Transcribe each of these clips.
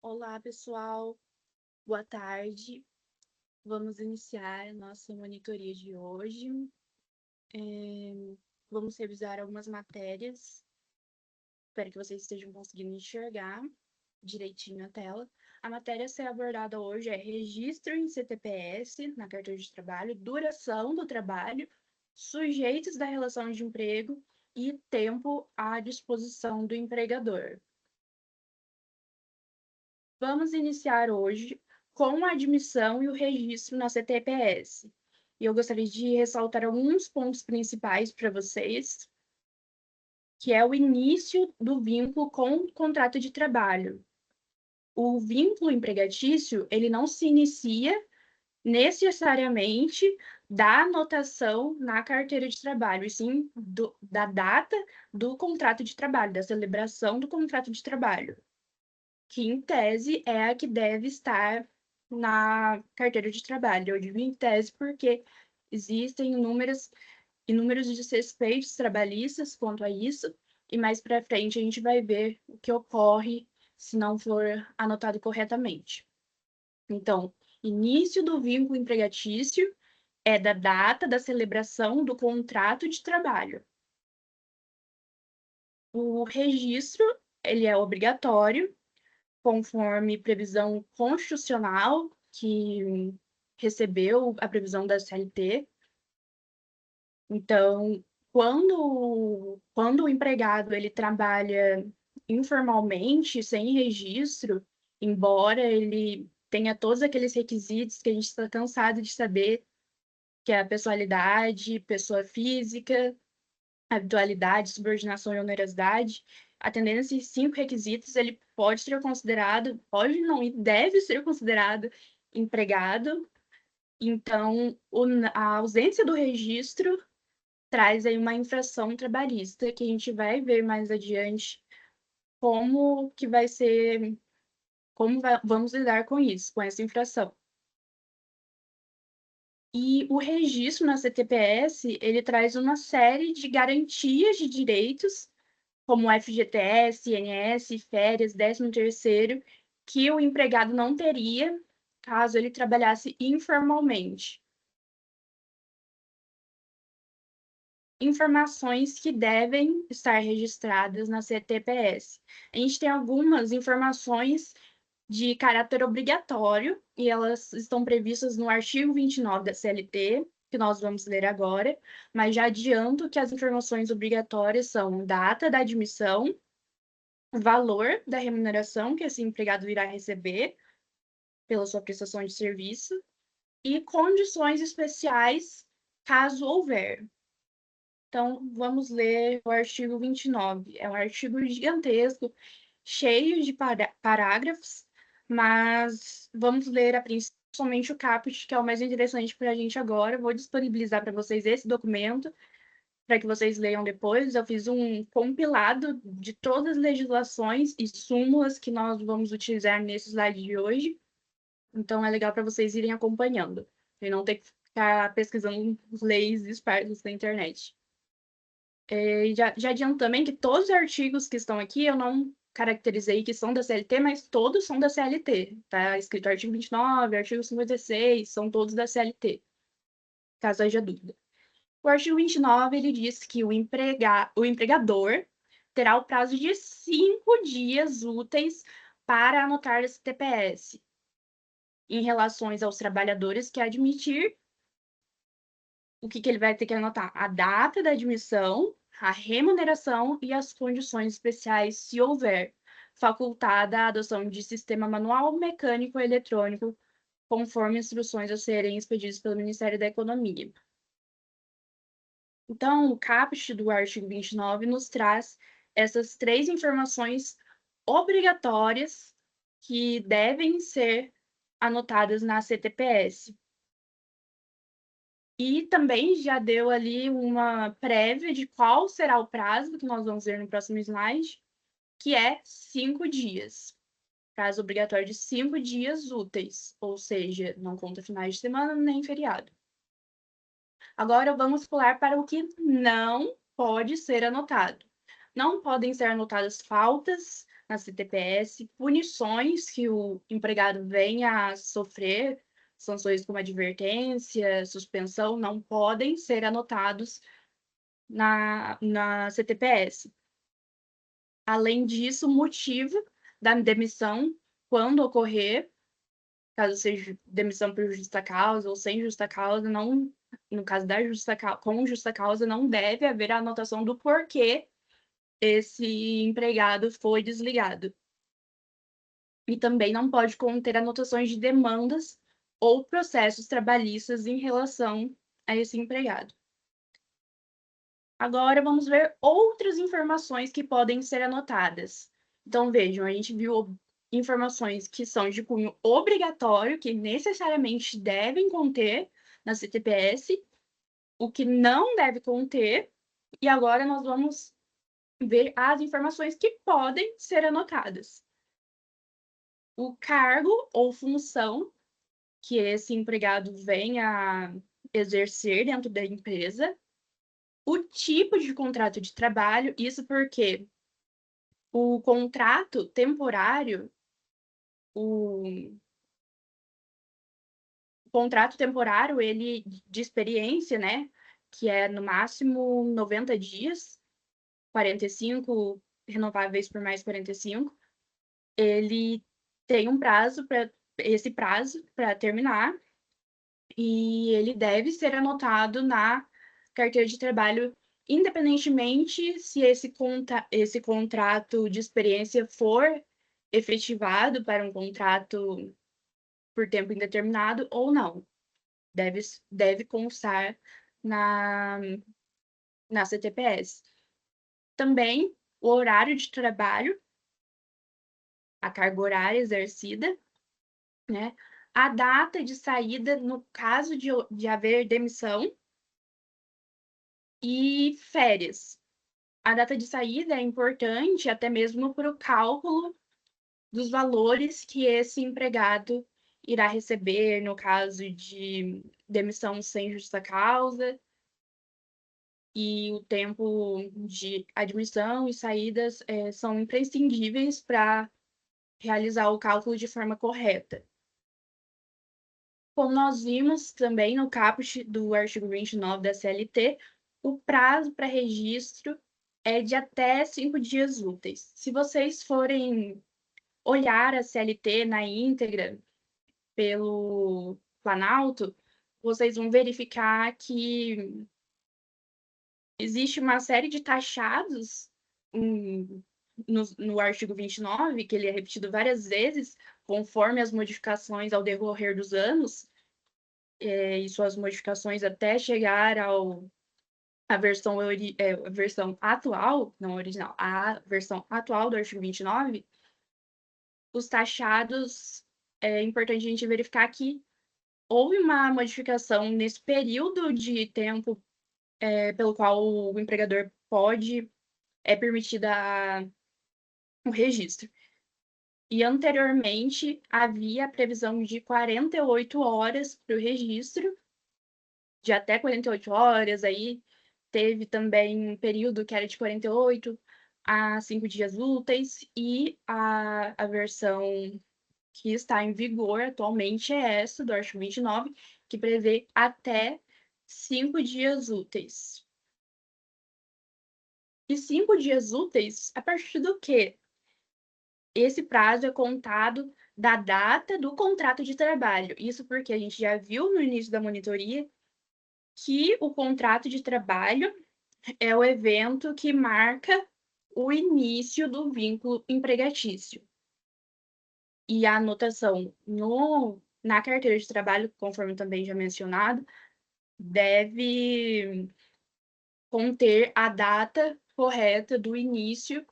Olá, pessoal. Boa tarde. Vamos iniciar a nossa monitoria de hoje. Vamos revisar algumas matérias. Espero que vocês estejam conseguindo enxergar direitinho a tela. A matéria a ser abordada hoje é registro em CTPS, na carteira de trabalho, duração do trabalho, sujeitos da relação de emprego e tempo à disposição do empregador. Vamos iniciar hoje com a admissão e o registro na CTPS. E eu gostaria de ressaltar alguns pontos principais para vocês, que é o início do vínculo com o contrato de trabalho. O vínculo empregatício, ele não se inicia necessariamente da anotação na carteira de trabalho, e sim da data do contrato de trabalho, da celebração do contrato de trabalho, que em tese é a que deve estar na carteira de trabalho. Eu digo em tese porque existem inúmeros desrespeitos trabalhistas quanto a isso, e mais para frente a gente vai ver o que ocorre se não for anotado corretamente. Então, início do vínculo empregatício é da data da celebração do contrato de trabalho. O registro, ele é obrigatório, conforme previsão constitucional que recebeu a previsão da CLT. Então, quando o empregado ele trabalha informalmente, sem registro, embora ele tenha todos aqueles requisitos que a gente está cansado de saber, que é a pessoalidade, pessoa física, habitualidade, subordinação e onerosidade, atendendo esses 5 requisitos, ele pode ser considerado, pode não, e deve ser considerado empregado. Então, a ausência do registro traz aí uma infração trabalhista, que a gente vai ver mais adiante como que vai ser, vamos lidar com isso, com essa infração. E o registro na CTPS, ele traz uma série de garantias de direitos como FGTS, INS, férias, 13º, que o empregado não teria caso ele trabalhasse informalmente. Informações que devem estar registradas na CTPS. A gente tem algumas informações de caráter obrigatório, e elas estão previstas no artigo 29 da CLT, que nós vamos ler agora, mas já adianto que as informações obrigatórias são data da admissão, valor da remuneração que esse empregado irá receber pela sua prestação de serviço e condições especiais, caso houver. Então, vamos ler o artigo 29. É um artigo gigantesco, cheio de parágrafos, mas vamos ler a princípio somente o caput, que é o mais interessante para a gente agora. Vou disponibilizar para vocês esse documento, para que vocês leiam depois. Eu fiz um compilado de todas as legislações e súmulas que nós vamos utilizar nesse slide de hoje. Então, é legal para vocês irem acompanhando, e não ter que ficar pesquisando leis dispares na internet. Já adianto também que todos os artigos que estão aqui, eu não caracterizei que são da CLT, mas todos são da CLT. Tá escrito artigo 29, artigo 56, são todos da CLT, caso haja dúvida. O artigo 29, ele diz que o empregador terá o prazo de 5 dias úteis para anotar esse TPS em relações aos trabalhadores que admitir. O que ele vai ter que anotar? A data da admissão, a remuneração e as condições especiais, se houver, facultada a adoção de sistema manual, mecânico ou eletrônico, conforme instruções a serem expedidas pelo Ministério da Economia. Então, o caput do artigo 29 nos traz essas 3 informações obrigatórias que devem ser anotadas na CTPS. E também já deu ali uma prévia de qual será o prazo, que nós vamos ver no próximo slide, que é 5 dias. Prazo obrigatório de 5 dias úteis, ou seja, não conta finais de semana nem feriado. Agora vamos pular para o que não pode ser anotado. Não podem ser anotadas faltas na CTPS, punições que o empregado venha a sofrer, sanções como advertência, suspensão, não podem ser anotados na CTPS. Além disso, o motivo da demissão, quando ocorrer, caso seja demissão por justa causa ou sem justa causa, não, no caso da com justa causa, não deve haver a anotação do porquê esse empregado foi desligado. E também não pode conter anotações de demandas ou processos trabalhistas em relação a esse empregado. Agora vamos ver outras informações que podem ser anotadas. Então, vejam, a gente viu informações que são de cunho obrigatório, que necessariamente devem conter na CTPS, o que não deve conter, e agora nós vamos ver as informações que podem ser anotadas. O cargo ou função que esse empregado venha a exercer dentro da empresa, o tipo de contrato de trabalho, isso porque o contrato temporário, o contrato temporário, ele de experiência, né, que é no máximo 90 dias, 45 renováveis por mais 45, ele tem um prazo para esse prazo para terminar e ele deve ser anotado na carteira de trabalho, independentemente se esse contrato de experiência for efetivado para um contrato por tempo indeterminado ou não. Deve constar na, na CTPS. Também o horário de trabalho, a carga horária exercida, né? A data de saída no caso de haver demissão e férias. A data de saída é importante até mesmo para o cálculo dos valores que esse empregado irá receber no caso de demissão sem justa causa, e o tempo de admissão e saídas são imprescindíveis para realizar o cálculo de forma correta. Como nós vimos também no caput do artigo 29 da CLT, o prazo para registro é de até 5 dias úteis. Se vocês forem olhar a CLT na íntegra pelo Planalto, vocês vão verificar que existe uma série de taxados no artigo 29, que ele é repetido várias vezes, conforme as modificações ao decorrer dos anos, e suas modificações até chegar a versão atual, não original, a versão atual do artigo 29, os taxados, é importante a gente verificar que houve uma modificação nesse período de tempo pelo qual o empregador é permitida o registro. E anteriormente havia a previsão de 48 horas para o registro, de até 48 horas, aí teve também um período que era de 48 a 5 dias úteis, e a versão que está em vigor atualmente é essa, do artigo 29, que prevê até 5 dias úteis. E 5 dias úteis, a partir do quê? Esse prazo é contado da data do contrato de trabalho. Isso porque a gente já viu no início da monitoria que o contrato de trabalho é o evento que marca o início do vínculo empregatício. E a anotação na carteira de trabalho, conforme também já mencionado, deve conter a data correta do início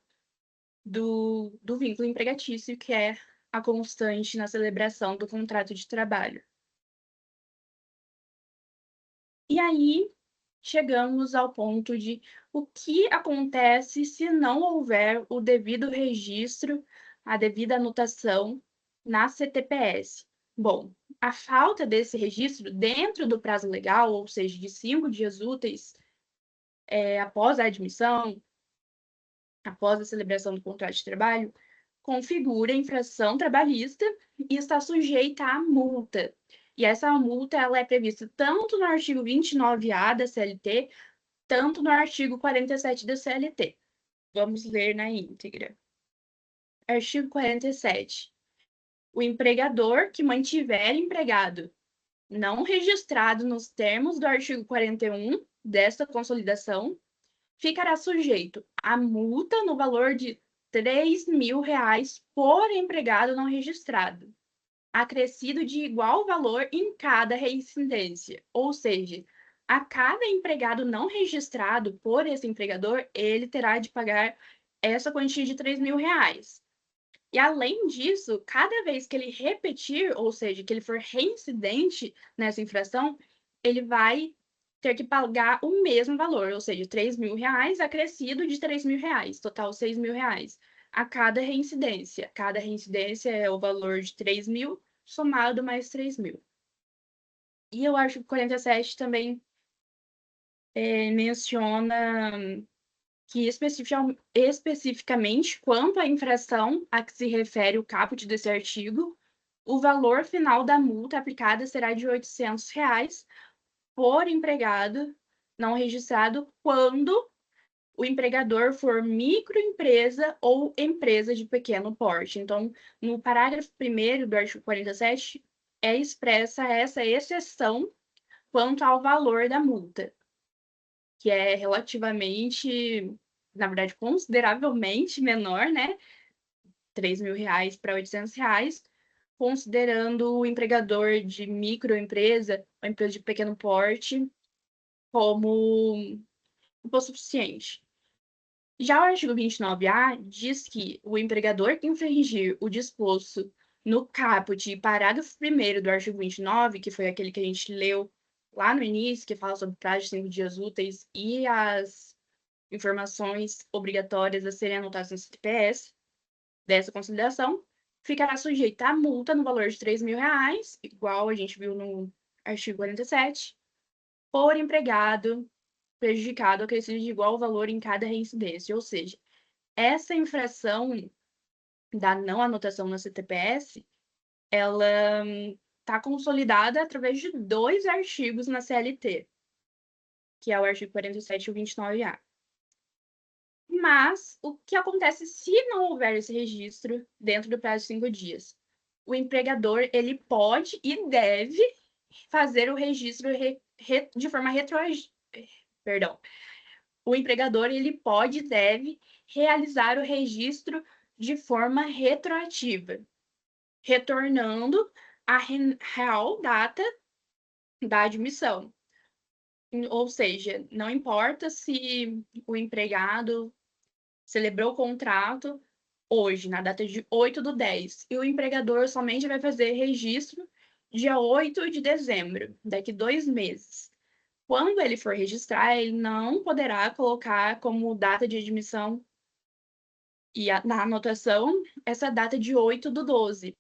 do vínculo empregatício, que é a constante na celebração do contrato de trabalho. E aí chegamos ao ponto de o que acontece se não houver o devido registro, a devida anotação na CTPS. Bom, a falta desse registro dentro do prazo legal, ou seja, de 5 dias úteis após a admissão, após a celebração do contrato de trabalho, configura infração trabalhista e está sujeita a multa. E essa multa ela é prevista tanto no artigo 29A da CLT, tanto no artigo 47 da CLT. Vamos ler na íntegra. Artigo 47. O empregador que mantiver empregado não registrado nos termos do artigo 41 desta consolidação ficará sujeito a multa no valor de R$ 3.000 por empregado não registrado, acrescido de igual valor em cada reincidência. Ou seja, a cada empregado não registrado por esse empregador, ele terá de pagar essa quantia de R$ 3.000. E além disso, cada vez que ele repetir, ou seja, que ele for reincidente nessa infração, ele vai ter que pagar o mesmo valor, ou seja, R$ 3.000 acrescido de R$ 3.000, total R$ 6.000, a cada reincidência. Cada reincidência é o valor de 3.000 somado mais 3.000. E o artigo 47 também menciona que especificamente quanto à infração a que se refere o caput desse artigo, o valor final da multa aplicada será de R$ 800 por empregado não registrado quando o empregador for microempresa ou empresa de pequeno porte. Então, no parágrafo 1º do artigo 47, é expressa essa exceção quanto ao valor da multa, que é relativamente, na verdade, consideravelmente menor, né? R$ 3.000 para R$ 800, considerando o empregador de microempresa ou empresa de pequeno porte como hipossuficiente. Já o artigo 29A diz que o empregador que infringir o disposto no caput e parágrafo 1º do artigo 29, que foi aquele que a gente leu lá no início, que fala sobre prazo de 5 dias úteis e as informações obrigatórias a serem anotadas no CTPS dessa consideração, ficará sujeita a multa no valor de R$ 3.000, igual a gente viu no artigo 47, por empregado prejudicado acrescido de igual valor em cada reincidência. Ou seja, essa infração da não anotação no CTPS, ela está consolidada através de 2 artigos na CLT, que é o artigo 47 e o 29A. Mas o que acontece se não houver esse registro dentro do prazo de 5 dias? O empregador ele pode e deve fazer o registro de forma Perdão. O empregador ele pode e deve realizar o registro de forma retroativa, retornando a real data da admissão. Ou seja, não importa se o empregado celebrou o contrato hoje, na data de 8/10, e o empregador somente vai fazer registro dia 8 de dezembro, daqui 2 meses. Quando ele for registrar, ele não poderá colocar como data de admissão e na anotação essa data de 8/12.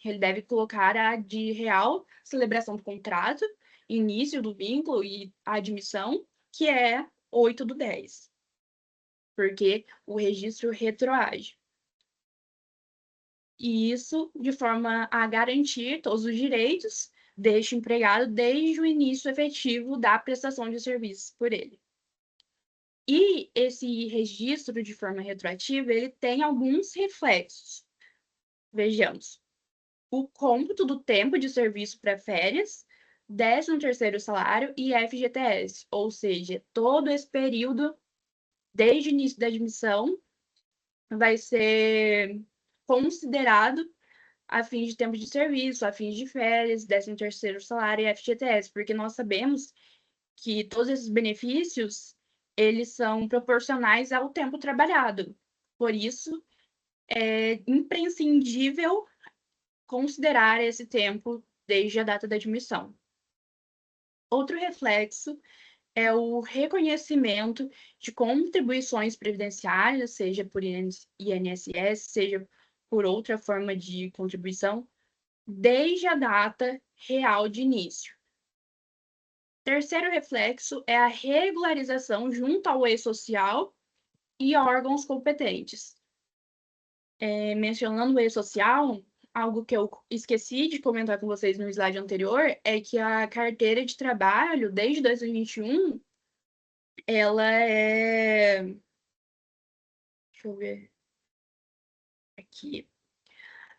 Ele deve colocar a de real celebração do contrato, início do vínculo e a admissão, que é 8/10, porque o registro retroage. E isso de forma a garantir todos os direitos deste empregado desde o início efetivo da prestação de serviços por ele. E esse registro de forma retroativa, ele tem alguns reflexos. Vejamos. O cômputo do tempo de serviço para férias, 13º salário e FGTS, ou seja, todo esse período, desde o início da admissão, vai ser considerado a fim de tempo de serviço, a fim de férias, 13º salário e FGTS, porque nós sabemos que todos esses benefícios, eles são proporcionais ao tempo trabalhado. Por isso, é imprescindível considerar esse tempo desde a data da admissão. Outro reflexo é o reconhecimento de contribuições previdenciárias, seja por INSS, seja por outra forma de contribuição, desde a data real de início. Terceiro reflexo é a regularização junto ao E-Social e órgãos competentes. Mencionando o e-social, algo que eu esqueci de comentar com vocês no slide anterior é que a carteira de trabalho, desde 2021, ela é. Deixa eu ver aqui.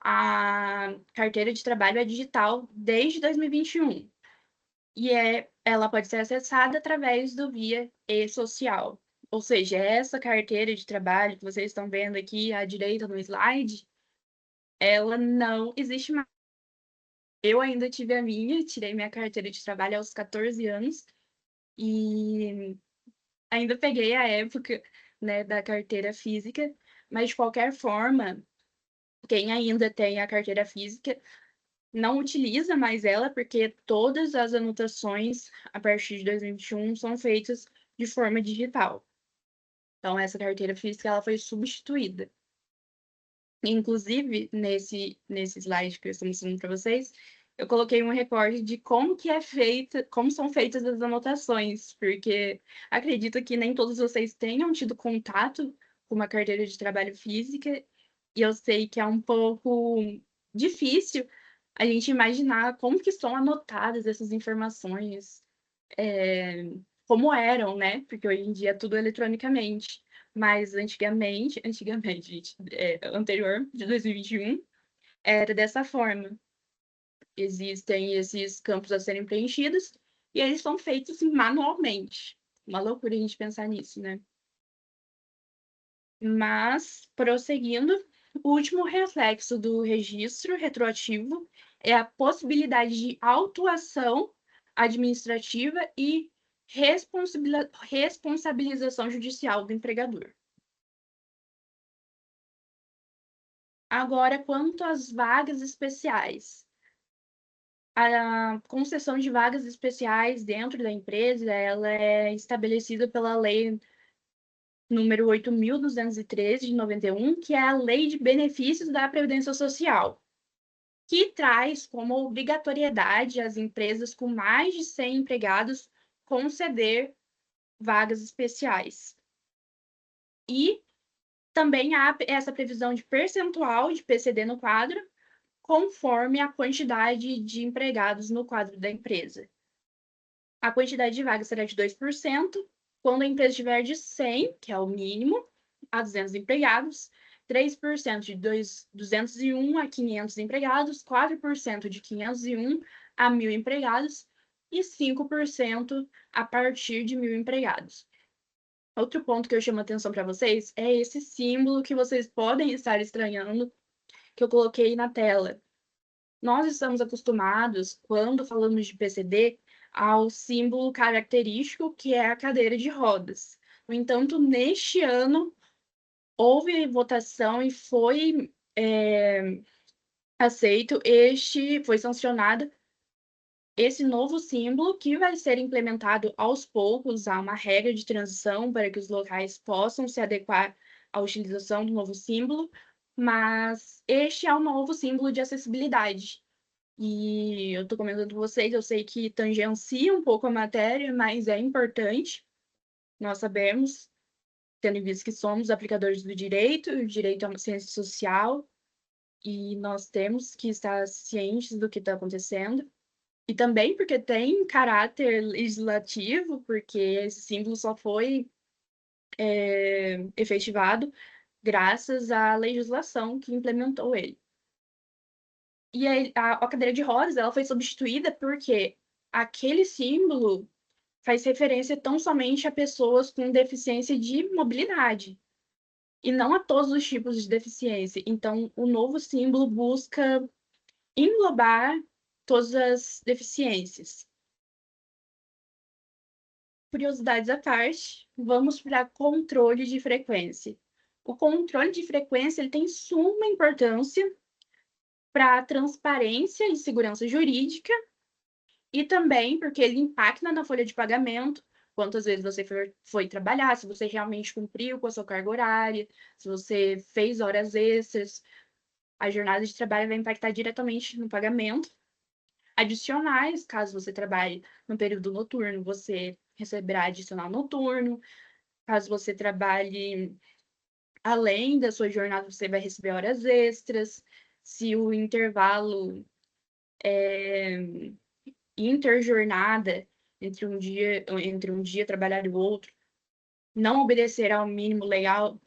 A carteira de trabalho é digital desde 2021. Ela pode ser acessada através do via e-social. Ou seja, essa carteira de trabalho que vocês estão vendo aqui à direita no slide, ela não existe mais. Eu ainda tive a minha, tirei minha carteira de trabalho aos 14 anos e ainda peguei a época, né, da carteira física, mas de qualquer forma, quem ainda tem a carteira física não utiliza mais ela, porque todas as anotações a partir de 2021 são feitas de forma digital. Então, essa carteira física ela foi substituída. Inclusive, nesse slide que eu estou mostrando para vocês, eu coloquei um recorte de como que é feita, como são feitas as anotações, porque acredito que nem todos vocês tenham tido contato com uma carteira de trabalho física, e eu sei que é um pouco difícil a gente imaginar como que são anotadas essas informações, como eram, né? Porque hoje em dia é tudo eletronicamente. Mas antigamente, gente, anterior, de 2021, era dessa forma. Existem esses campos a serem preenchidos e eles são feitos manualmente. Uma loucura a gente pensar nisso, né? Mas, prosseguindo, o último reflexo do registro retroativo é a possibilidade de autuação administrativa e responsabilização judicial do empregador. Agora, quanto às vagas especiais. A concessão de vagas especiais dentro da empresa, ela é estabelecida pela lei número 8.213 de 91, que é a Lei de Benefícios da Previdência Social, que traz como obrigatoriedade às empresas com mais de 100 empregados conceder vagas especiais. E também há essa previsão de percentual de PCD no quadro, conforme a quantidade de empregados no quadro da empresa. A quantidade de vagas será de 2%, quando a empresa tiver de 100, que é o mínimo, a 200 empregados, 3% de 201 a 500 empregados, 4% de 501 a 1.000 empregados e 5% a partir de 1.000 empregados. Outro ponto que eu chamo a atenção para vocês é esse símbolo que vocês podem estar estranhando, que eu coloquei na tela. Nós estamos acostumados, quando falamos de PCD, ao símbolo característico que é a cadeira de rodas. No entanto, neste ano, houve votação e foi aceito foi sancionado esse novo símbolo que vai ser implementado aos poucos a uma regra de transição para que os locais possam se adequar à utilização do novo símbolo, mas este é um novo símbolo de acessibilidade. E eu estou comentando com vocês, eu sei que tangencia um pouco a matéria, mas é importante nós sabermos, tendo em vista que somos aplicadores do direito, e o direito é uma ciência social, e nós temos que estar cientes do que está acontecendo. E também porque tem caráter legislativo, porque esse símbolo só foi efetivado graças à legislação que implementou ele. E a cadeira de rodas ela foi substituída porque aquele símbolo faz referência tão somente a pessoas com deficiência de mobilidade e não a todos os tipos de deficiência. Então, o novo símbolo busca englobar todas as deficiências. Curiosidades à parte, vamos para controle de frequência. O controle de frequência ele tem suma importância para a transparência e segurança jurídica e também porque ele impacta na folha de pagamento, quantas vezes você foi trabalhar, se você realmente cumpriu com a sua carga horária, se você fez horas extras. A jornada de trabalho vai impactar diretamente no pagamento. Adicionais, caso você trabalhe no período noturno, você receberá adicional noturno. Caso você trabalhe além da sua jornada, você vai receber horas extras. Se o intervalo interjornada entre um dia trabalhado e o outro não obedecer ao mínimo legal,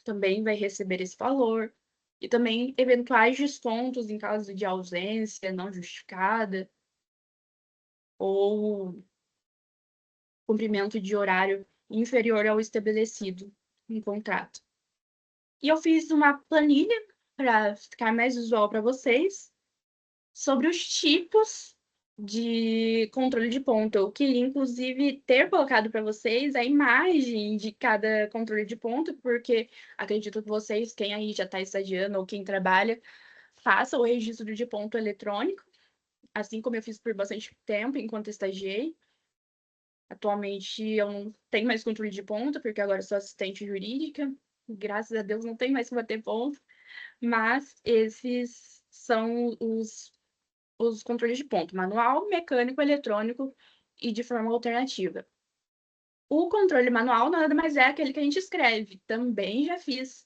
também vai receber esse valor. E também eventuais descontos em caso de ausência não justificada ou cumprimento de horário inferior ao estabelecido em contrato. E eu fiz uma planilha para ficar mais visual para vocês sobre os tipos de controle de ponto. Eu queria, inclusive, ter colocado para vocês a imagem de cada controle de ponto, porque acredito que vocês, quem aí já está estagiando ou quem trabalha, faça o registro de ponto eletrônico, assim como eu fiz por bastante tempo enquanto estagiei. Atualmente eu não tenho mais controle de ponto, porque agora eu sou assistente jurídica. Graças a Deus não tem mais que bater ponto. Mas esses são os controles de ponto: manual, mecânico, eletrônico e de forma alternativa. O controle manual nada mais é aquele que a gente escreve. Também já fiz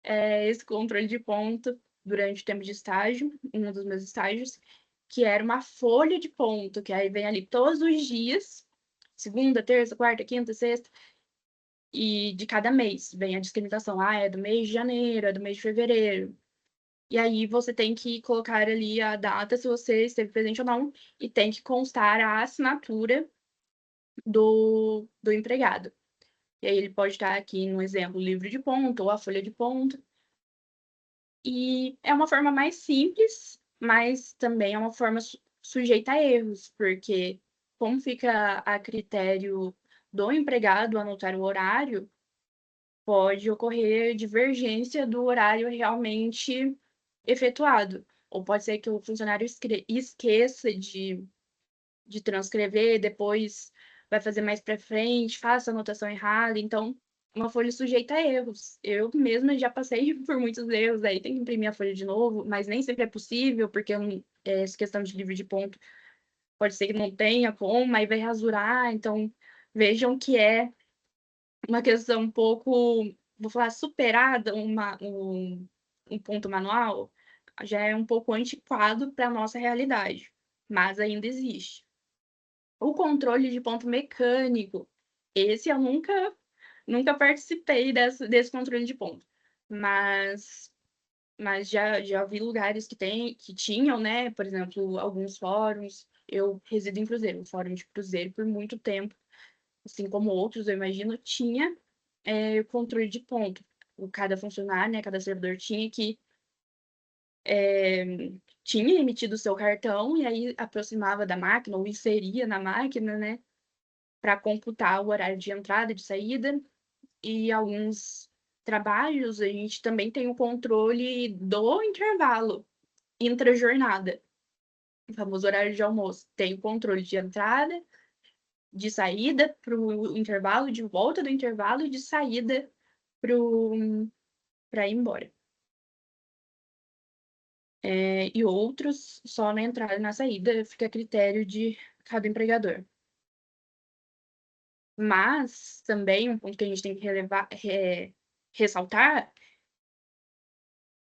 esse controle de ponto durante o tempo de estágio, um dos meus estágios, que era uma folha de ponto, que aí vem ali todos os dias, segunda, terça, quarta, quinta, sexta, e de cada mês vem a discriminação. Ah, é do mês de janeiro, é do mês de fevereiro. E aí você tem que colocar ali a data, se você esteve presente ou não, e tem que constar a assinatura do empregado. E aí ele pode estar aqui no exemplo, o livro de ponto ou a folha de ponto. E é uma forma mais simples, mas também é uma forma sujeita a erros, porque como fica a critério do empregado anotar o horário, pode ocorrer divergência do horário realmente efetuado. Ou pode ser que o funcionário esqueça de transcrever, depois vai fazer mais para frente, faça a anotação errada. Então, uma folha sujeita a erros. Eu mesma já passei por muitos erros, aí tem que imprimir a folha de novo, mas nem sempre é possível, porque essa questão de livro de ponto pode ser que não tenha como, aí vai rasurar. Então, vejam que é uma questão um pouco, vou falar, superada, um ponto manual, já é um pouco antiquado para a nossa realidade, mas ainda existe. O controle de ponto mecânico, esse eu nunca participei desse controle de ponto, mas, mas já vi lugares que tinham, né? Por exemplo, alguns fóruns. Eu resido em Cruzeiro, um fórum de Cruzeiro por muito tempo, assim como outros, eu imagino, tinha controle de ponto. Cada funcionário, né, cada servidor é, tinha emitido o seu cartão e aí aproximava da máquina ou inseria na máquina, né, para computar o horário de entrada e de saída. E alguns trabalhos a gente também tem o controle do intervalo intra-jornada, o famoso horário de almoço. Tem o controle de entrada, de saída para o intervalo, de volta do intervalo e de saída para ir embora. E outros só na entrada e na saída, fica a critério de cada empregador. Mas também um ponto que a gente tem que ressaltar,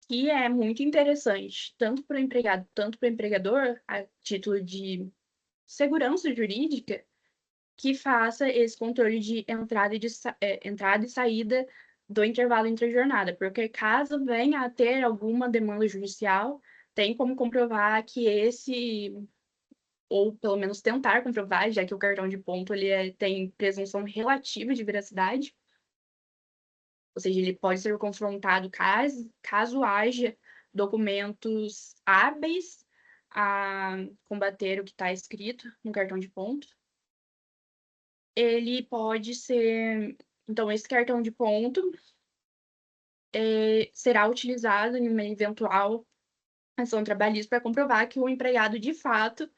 que é muito interessante, tanto para o empregado, tanto para o empregador, a título de segurança jurídica, que faça esse controle de entrada e saída do intervalo entre a jornada, porque caso venha a ter alguma demanda judicial, tem como comprovar que ou pelo menos tentar comprovar, já que o cartão de ponto tem presunção relativa de veracidade, ou seja, ele pode ser confrontado caso haja documentos hábeis a combater o que está escrito no cartão de ponto. Ele pode ser. Então, esse cartão de ponto será utilizado em uma eventual ação trabalhista para comprovar que o empregado, de fato,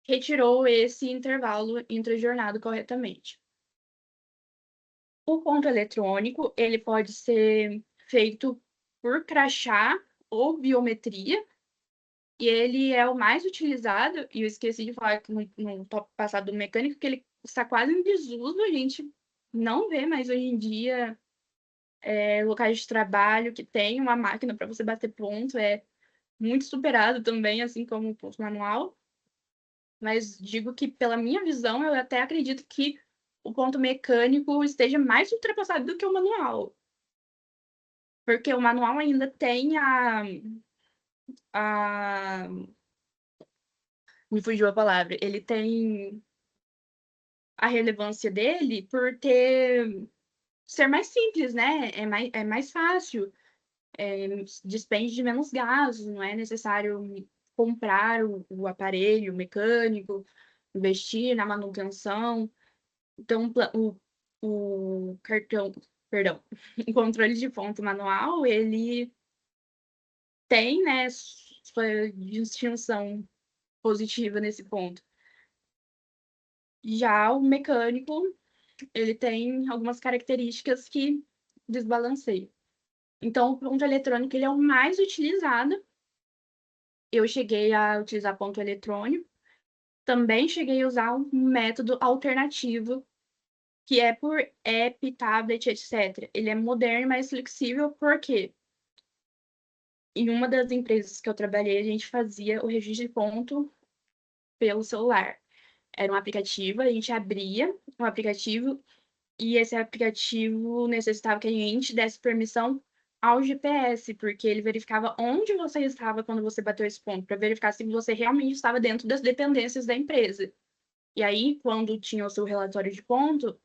retirou esse intervalo intra-jornada corretamente. O ponto eletrônico, ele pode ser feito por crachá ou biometria, e ele é o mais utilizado, e eu esqueci de falar que no tópico passado do mecânico, que ele está quase em desuso, a gente não vê mais hoje em dia locais de trabalho que tem uma máquina para você bater ponto, é muito superado também, assim como o ponto manual. Mas digo que, pela minha visão, eu até acredito que o ponto mecânico esteja mais ultrapassado do que o manual. Porque o manual ainda tem a... Me fugiu a palavra. Ele tem a relevância dele por ser mais simples, né? É mais fácil, despende de menos gastos, não é necessário comprar o aparelho mecânico, investir na manutenção. Então, o cartão, perdão, o controle de ponto manual, ele tem, né, sua distinção positiva nesse ponto. Já o mecânico, ele tem algumas características que desbalanceiam. Então, o ponto eletrônico, ele é o mais utilizado. Eu cheguei a utilizar ponto eletrônico. Também cheguei a usar um método alternativo, que é por app, tablet, etc. Ele é moderno e mais flexível, porque em uma das empresas que eu trabalhei, a gente fazia o registro de ponto pelo celular. Era um aplicativo, a gente abria o aplicativo e esse aplicativo necessitava que a gente desse permissão ao GPS, porque ele verificava onde você estava quando você bateu esse ponto, para verificar se você realmente estava dentro das dependências da empresa. E aí, quando tinha o seu relatório de ponto,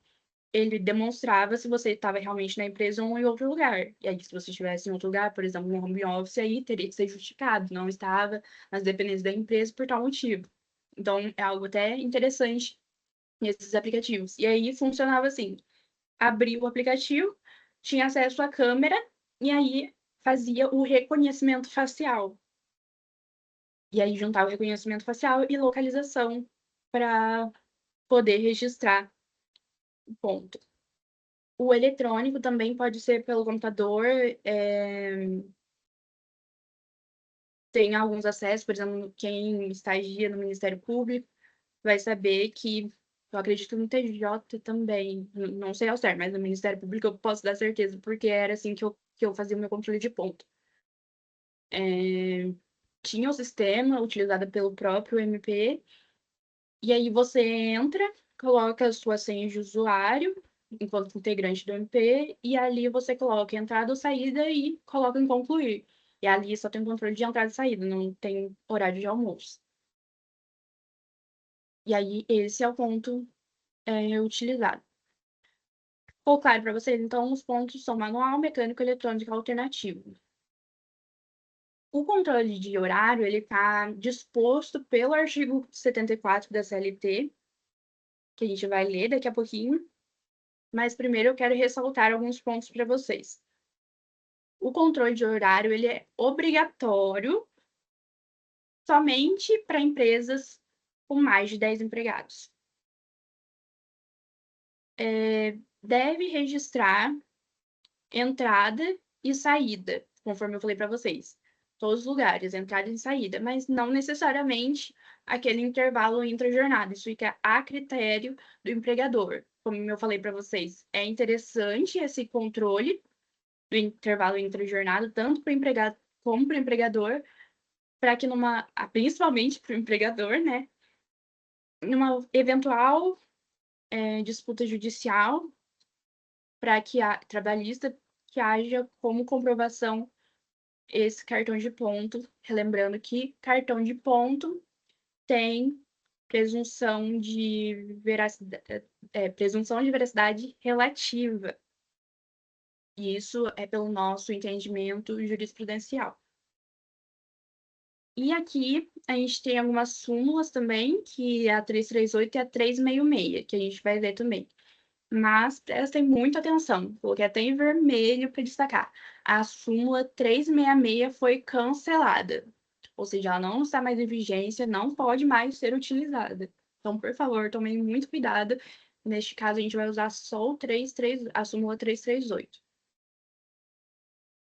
ele demonstrava se você estava realmente na empresa ou em outro lugar. E aí, se você estivesse em outro lugar, por exemplo, no home office, aí teria que ser justificado, não estava nas dependências da empresa por tal motivo. Então, é algo até interessante nesses aplicativos. E aí, funcionava assim: abria o aplicativo, tinha acesso à câmera, e aí fazia o reconhecimento facial. E aí, juntava o reconhecimento facial e localização para poder registrar o ponto. O eletrônico também pode ser pelo computador, tem alguns acessos, por exemplo, quem estagia no Ministério Público vai saber que, eu acredito no TJ também, não sei ao certo, mas no Ministério Público eu posso dar certeza, porque era assim que eu fazia o meu controle de ponto. Tinha o sistema utilizado pelo próprio MP, e aí você entra, coloca a sua senha de usuário, enquanto integrante do MP, e ali você coloca entrada ou saída e coloca em concluir. E ali só tem controle de entrada e saída, não tem horário de almoço. E aí esse é o ponto utilizado. Ficou claro para vocês? Então, os pontos são manual, mecânico, eletrônico e alternativo. O controle de horário, ele está disposto pelo artigo 74 da CLT, que a gente vai ler daqui a pouquinho, mas primeiro eu quero ressaltar alguns pontos para vocês. O controle de horário, ele é obrigatório somente para empresas com mais de 10 empregados. Deve registrar entrada e saída, conforme eu falei para vocês. Todos os lugares, entrada e saída, mas não necessariamente aquele intervalo intra-jornada. Isso fica a critério do empregador. Como eu falei para vocês, é interessante esse controle do intervalo intra-jornada, tanto para o empregado como para o empregador, para que principalmente para o empregador, né? Numa eventual disputa judicial, para que a trabalhista que haja como comprovação esse cartão de ponto, relembrando que cartão de ponto tem presunção de veracidade relativa. E isso é pelo nosso entendimento jurisprudencial. E aqui a gente tem algumas súmulas também, que é a 338 e a 366, que a gente vai ver também. Mas prestem muita atenção, coloquei até em vermelho para destacar. A súmula 366 foi cancelada, ou seja, ela não está mais em vigência, não pode mais ser utilizada. Então, por favor, tomem muito cuidado. Neste caso, a gente vai usar só a súmula 338.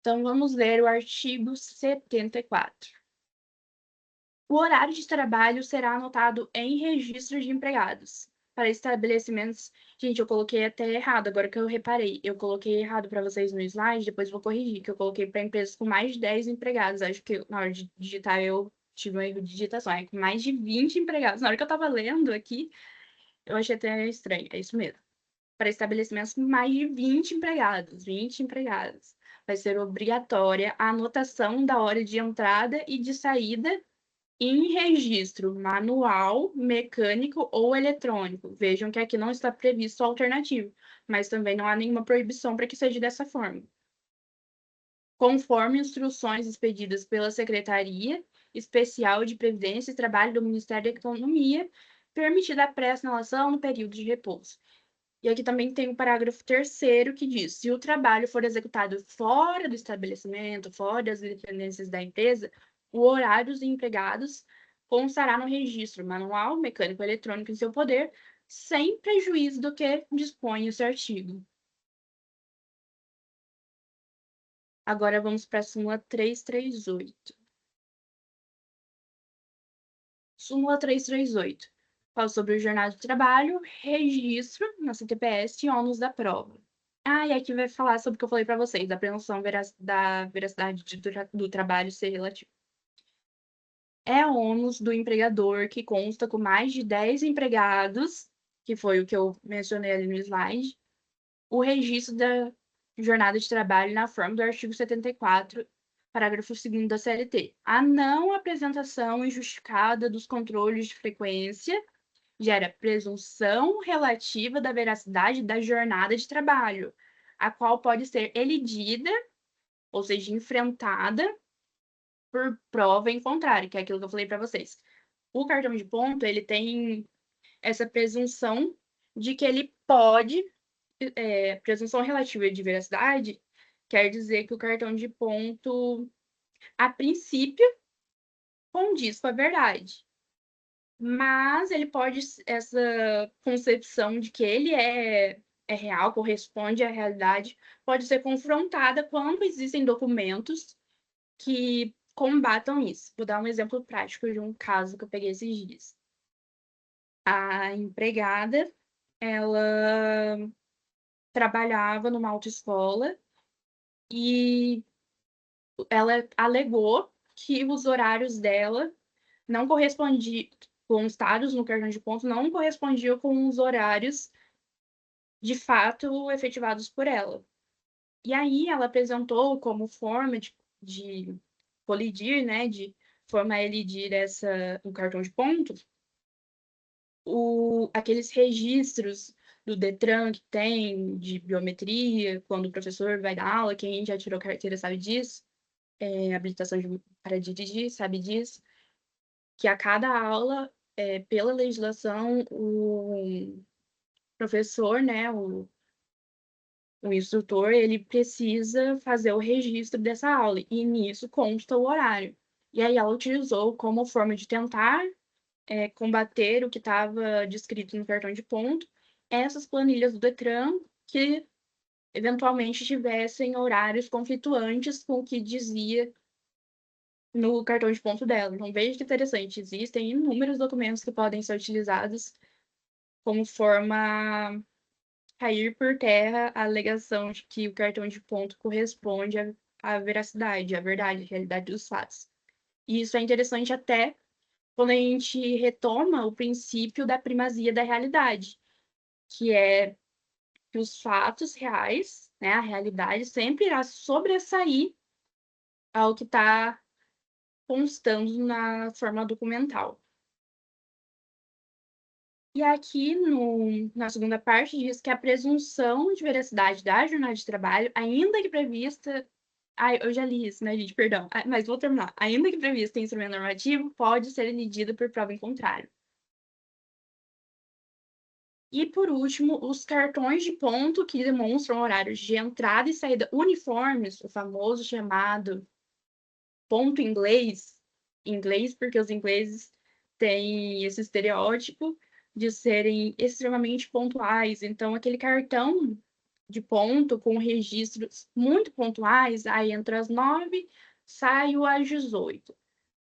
Então, vamos ler o artigo 74. O horário de trabalho será anotado em registro de empregados, para estabelecimentos. Gente, eu coloquei até errado, agora que eu reparei. Eu coloquei errado para vocês no slide, depois vou corrigir, que eu coloquei para empresas com mais de 10 empregados. Acho que na hora de digitar eu tive um erro de digitação. É com mais de 20 empregados. Na hora que eu estava lendo aqui, eu achei até estranho. É isso mesmo. Para estabelecimentos com mais de 20 empregados. 20 empregados. Vai ser obrigatória a anotação da hora de entrada e de saída em registro manual, mecânico ou eletrônico. Vejam que aqui não está previsto a alternativo, mas também não há nenhuma proibição para que seja dessa forma. Conforme instruções expedidas pela Secretaria Especial de Previdência e Trabalho do Ministério da Economia, permitida a pré-assinalação no período de repouso. E aqui também tem o parágrafo 3º que diz: se o trabalho for executado fora do estabelecimento, fora das dependências da empresa, o horário dos empregados constará no registro manual, mecânico, eletrônico em seu poder, sem prejuízo do que dispõe esse artigo. Agora vamos para a súmula 338. Súmula 338. Fala sobre o jornal de trabalho, registro na CTPS e ônus da prova. E aqui vai falar sobre o que eu falei para vocês, da presunção da veracidade do trabalho ser relativo. É ônus do empregador que consta com mais de 10 empregados, que foi o que eu mencionei ali no slide, o registro da jornada de trabalho na forma do artigo 74, parágrafo 2º da CLT. A não apresentação injustificada dos controles de frequência gera presunção relativa da veracidade da jornada de trabalho, a qual pode ser elidida, ou seja, enfrentada por prova em contrário, que é aquilo que eu falei para vocês. O cartão de ponto, ele tem essa presunção de que ele pode, presunção relativa de veracidade, quer dizer que o cartão de ponto, a princípio, condiz com a verdade. Mas ele pode, essa concepção de que ele é real, corresponde à realidade, pode ser confrontada quando existem documentos que combatam isso. Vou dar um exemplo prático de um caso que eu peguei esses dias. A empregada, ela trabalhava numa autoescola e ela alegou que os horários dela não correspondiam, constados no cartão de ponto, não correspondiam com os horários de fato efetivados por ela. E aí ela apresentou como forma de colidir, né, de forma a elidir o cartão de ponto, aqueles registros do Detran que tem de biometria, quando o professor vai dar aula, quem já tirou carteira sabe disso, habilitação para dirigir sabe disso, que a cada aula, pela legislação, o professor, né, o instrutor, ele precisa fazer o registro dessa aula, e nisso consta o horário. E aí ela utilizou como forma de tentar combater o que estava descrito no cartão de ponto, essas planilhas do Detran que eventualmente tivessem horários conflituantes com o que dizia no cartão de ponto dela. Então, veja que interessante, existem inúmeros documentos que podem ser utilizados como forma a cair por terra a alegação de que o cartão de ponto corresponde à veracidade, à verdade, à realidade dos fatos. E isso é interessante até quando a gente retoma o princípio da primazia da realidade, que é que os fatos reais, né, a realidade, sempre irá sobressair ao que está constando na forma documental. E aqui, na segunda parte, diz que a presunção de veracidade da jornada de trabalho, ainda que prevista. Ai, eu já li isso, né, gente? Perdão. Mas vou terminar. Ainda que prevista em instrumento normativo, pode ser elidida por prova em contrário. E, por último, os cartões de ponto que demonstram horários de entrada e saída uniformes, o famoso chamado ponto inglês, porque os ingleses têm esse estereótipo de serem extremamente pontuais. Então, aquele cartão de ponto com registros muito pontuais, aí entra às 9, saio às 18,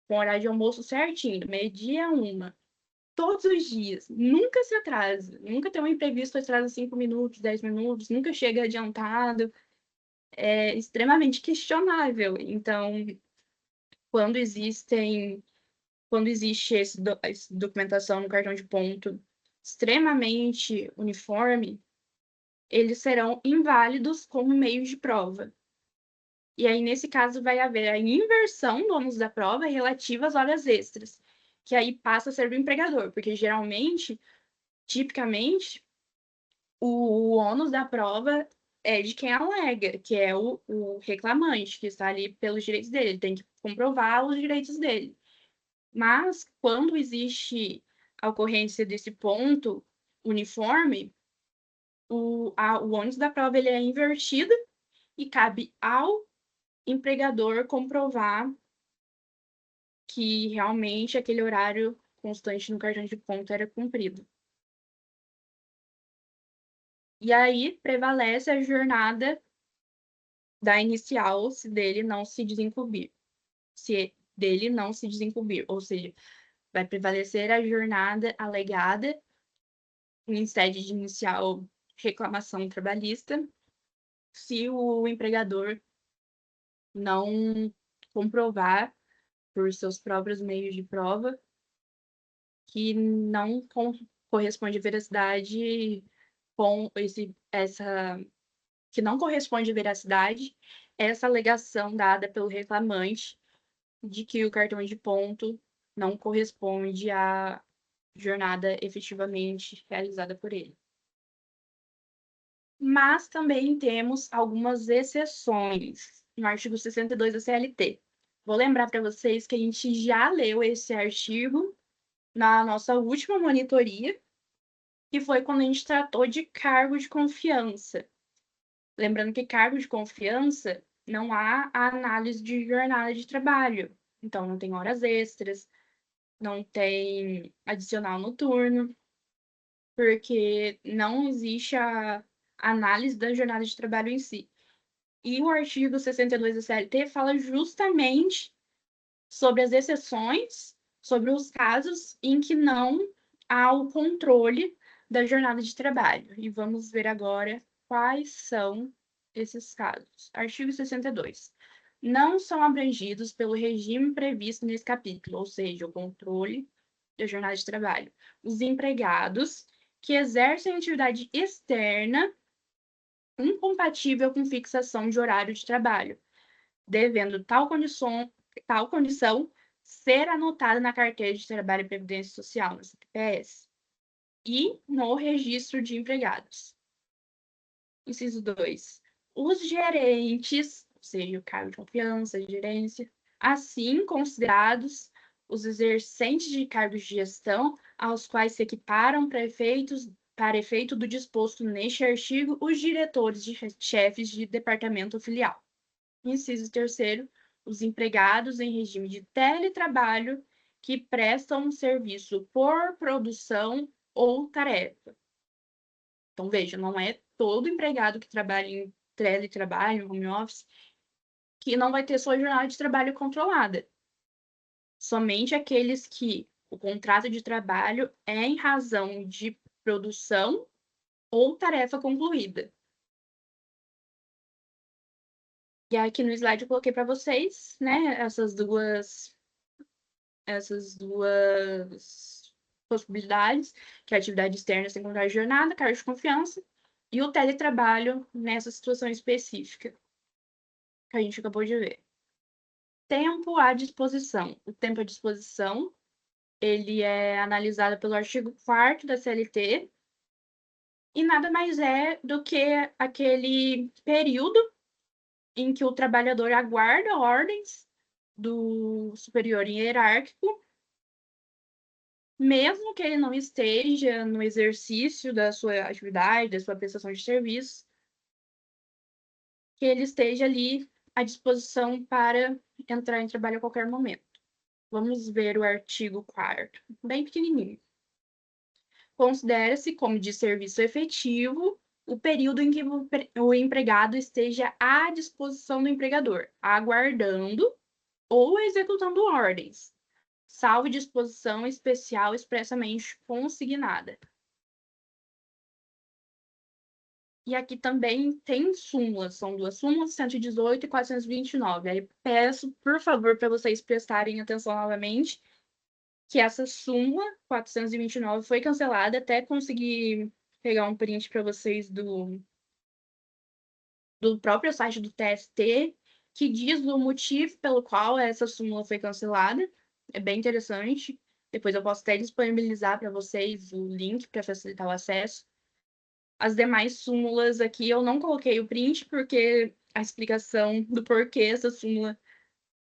com horário de almoço certinho, meio-dia a 1. todos os dias, nunca se atrasa, nunca tem um imprevisto atrasa 5 minutos, 10 minutos, nunca chega adiantado, é extremamente questionável. Então, quando existem, quando existe essa documentação no cartão de ponto extremamente uniforme, eles serão inválidos como meio de prova. E aí, nesse caso, vai haver a inversão do ônus da prova relativa às horas extras, que aí passa a ser do empregador, porque geralmente, tipicamente, o ônus da prova é de quem alega, que é o reclamante, que está ali pelos direitos dele, ele tem que comprovar os direitos dele. Mas, quando existe a ocorrência desse ponto uniforme, o ônus da prova ele é invertido e cabe ao empregador comprovar que realmente aquele horário constante no cartão de ponto era cumprido. E aí prevalece a jornada da inicial se dele não se desincumbir. Se dele não se desincumbir, ou seja, vai prevalecer a jornada alegada em sede de inicial reclamação trabalhista, se o empregador não comprovar por seus próprios meios de prova que não corresponde à veracidade com que não corresponde à veracidade essa alegação dada pelo reclamante de que o cartão de ponto não corresponde à jornada efetivamente realizada por ele. Mas também temos algumas exceções no artigo 62 da CLT. Vou lembrar para vocês que a gente já leu esse artigo na nossa última monitoria, que foi quando a gente tratou de cargo de confiança. Lembrando que cargo de confiança não há a análise de jornada de trabalho. Então, não tem horas extras, não tem adicional noturno, porque não existe a análise da jornada de trabalho em si. E o artigo 62 da CLT fala justamente sobre as exceções, sobre os casos em que não há o controle da jornada de trabalho. E vamos ver agora quais são esses casos. Artigo 62. Não são abrangidos pelo regime previsto nesse capítulo, ou seja, o controle da jornada de trabalho, os empregados que exercem atividade externa incompatível com fixação de horário de trabalho, devendo tal condição ser anotada na carteira de trabalho e previdência social, no CPS, e no registro de empregados. Inciso 2. Os gerentes, ou seja, o cargo de confiança, gerência, assim considerados os exercentes de cargos de gestão aos quais se equiparam para efeito do disposto neste artigo os diretores de chefes de departamento filial. Inciso 3º, os empregados em regime de teletrabalho que prestam um serviço por produção ou tarefa. Então, veja, não é todo empregado que trabalha em teletrabalho, home office, que não vai ter sua jornada de trabalho controlada. Somente aqueles que o contrato de trabalho é em razão de produção ou tarefa concluída. E aqui no slide eu coloquei para vocês, né, essas duas possibilidades, que é a atividade externa sem contrato de jornada, cargo de confiança, e o teletrabalho nessa situação específica que a gente acabou de ver. Tempo à disposição. O tempo à disposição, ele é analisado pelo artigo 4º da CLT, e nada mais é do que aquele período em que o trabalhador aguarda ordens do superior hierárquico, mesmo que ele não esteja no exercício da sua atividade, da sua prestação de serviço, que ele esteja ali à disposição para entrar em trabalho a qualquer momento. Vamos ver o artigo 4º, bem pequenininho. Considera-se como de serviço efetivo o período em que o empregado esteja à disposição do empregador, aguardando ou executando ordens, salvo disposição especial expressamente consignada. E aqui também tem súmulas, são duas súmulas, 118 e 429. Aí peço, por favor, para vocês prestarem atenção novamente, que essa súmula 429 foi cancelada, até conseguir pegar um print para vocês do próprio site do TST, que diz o motivo pelo qual essa súmula foi cancelada. É bem interessante. Depois eu posso até disponibilizar para vocês o link para facilitar o acesso. As demais súmulas aqui eu não coloquei o print, porque a explicação do porquê essa súmula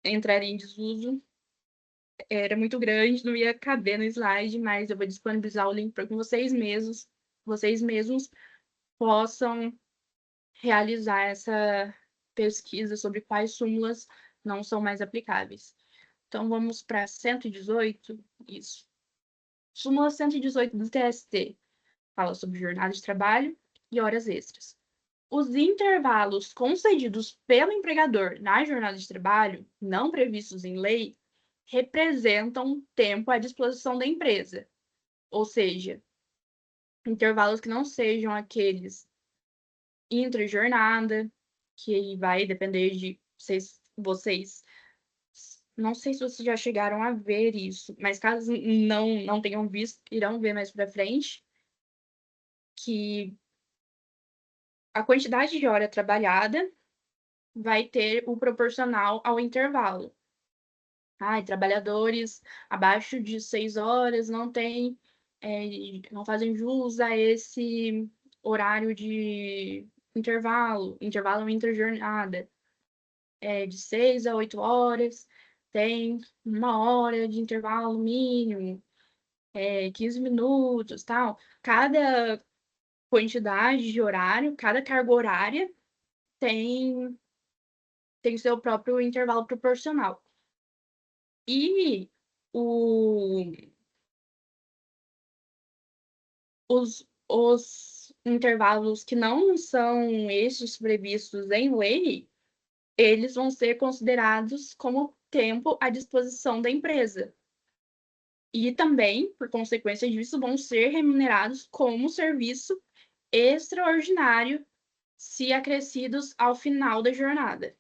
entraria em desuso era muito grande, não ia caber no slide, mas eu vou disponibilizar o link para que vocês mesmos possam realizar essa pesquisa sobre quais súmulas não são mais aplicáveis. Então, vamos para 118, isso. Súmula 118 do TST fala sobre jornada de trabalho e horas extras. Os intervalos concedidos pelo empregador na jornada de trabalho, não previstos em lei, representam tempo à disposição da empresa, ou seja, intervalos que não sejam aqueles intra-jornada, que vai depender de vocês. Não sei se vocês já chegaram a ver isso, mas caso não tenham visto, irão ver mais para frente, que a quantidade de hora trabalhada vai ter o proporcional ao intervalo. Trabalhadores abaixo de 6 horas não fazem jus a esse horário de intervalo intra-jornada. De 6 a 8 horas, tem 1 hora de intervalo mínimo, 15 minutos, tal. Cada quantidade de horário, cada carga horária tem seu próprio intervalo proporcional. E os intervalos que não são estes previstos em lei, eles vão ser considerados como tempo à disposição da empresa. E também, por consequência disso, vão ser remunerados como serviço extraordinário se acrescidos ao final da jornada.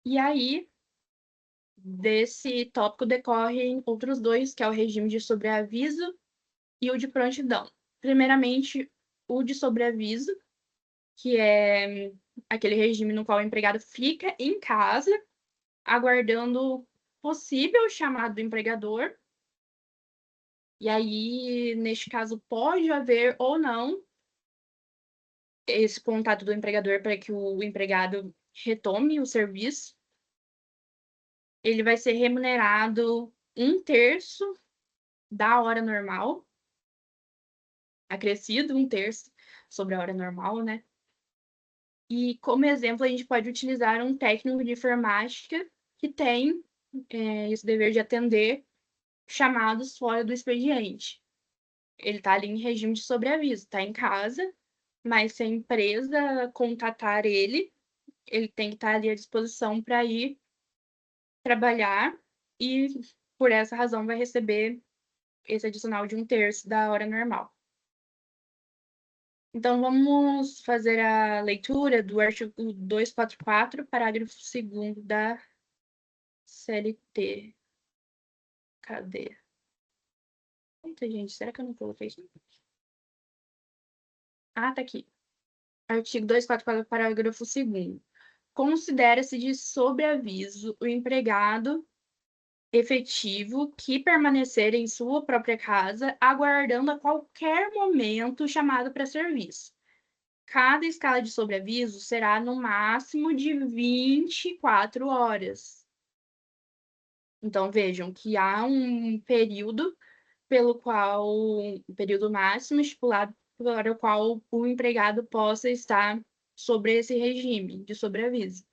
E aí, desse tópico decorrem outros dois, que é o regime de sobreaviso e o de prontidão. Primeiramente, o de sobreaviso, que é aquele regime no qual o empregado fica em casa, aguardando possível chamado do empregador. E aí, neste caso, pode haver ou não esse contato do empregador para que o empregado retome o serviço. Ele vai ser remunerado 1/3 da hora normal, acrescido 1/3 sobre a hora normal, né? E, como exemplo, a gente pode utilizar um técnico de informática que tem esse dever de atender chamados fora do expediente. Ele está ali em regime de sobreaviso, está em casa, mas se a empresa contatar ele tem que estar ali à disposição para ir trabalhar e, por essa razão, vai receber esse adicional de 1/3 da hora normal. Então, vamos fazer a leitura do artigo 244, parágrafo 2º da CLT. Cadê? Eita, gente, será que eu não coloquei isso? Tá aqui. Artigo 244, parágrafo 2º. Considera-se de sobreaviso o empregado efetivo que permanecer em sua própria casa, aguardando a qualquer momento chamado para serviço. Cada escala de sobreaviso será no máximo de 24 horas. Então, vejam que há um período período máximo estipulado para o qual o empregado possa estar sobre esse regime de sobreaviso.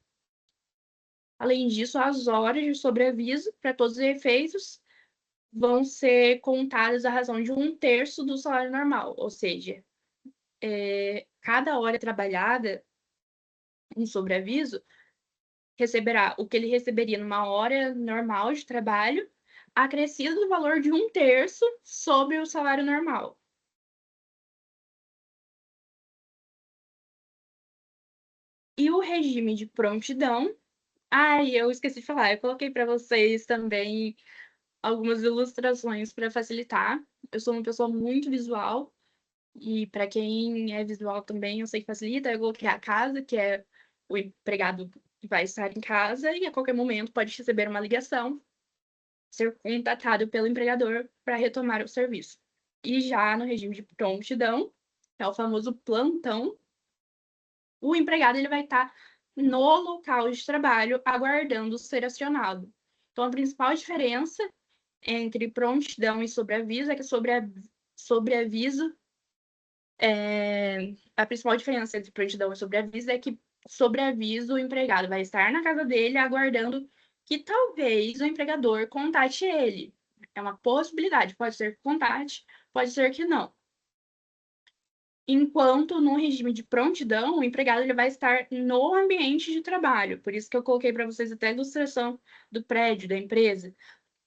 Além disso, as horas de sobreaviso, para todos os efeitos, vão ser contadas à razão de 1/3 do salário normal, ou seja, cada hora trabalhada em sobreaviso receberá o que ele receberia numa hora normal de trabalho, acrescido do valor de 1/3 sobre o salário normal. E o regime de prontidão, eu esqueci de falar, eu coloquei para vocês também algumas ilustrações para facilitar. Eu sou uma pessoa muito visual, e para quem é visual também, eu sei que facilita. Eu coloquei a casa, que é o empregado que vai estar em casa e a qualquer momento pode receber uma ligação, ser contatado pelo empregador para retomar o serviço. E já no regime de prontidão, é o famoso plantão, o empregado ele vai estar no local de trabalho aguardando ser acionado. Então, a principal diferença entre prontidão e sobreaviso é que sobreaviso a principal diferença entre prontidão e sobreaviso é que sobreaviso o empregado vai estar na casa dele aguardando que talvez o empregador contate ele. É uma possibilidade, pode ser que contate, pode ser que não. Enquanto no regime de prontidão, o empregado ele vai estar no ambiente de trabalho. Por isso que eu coloquei para vocês até a ilustração do prédio, da empresa.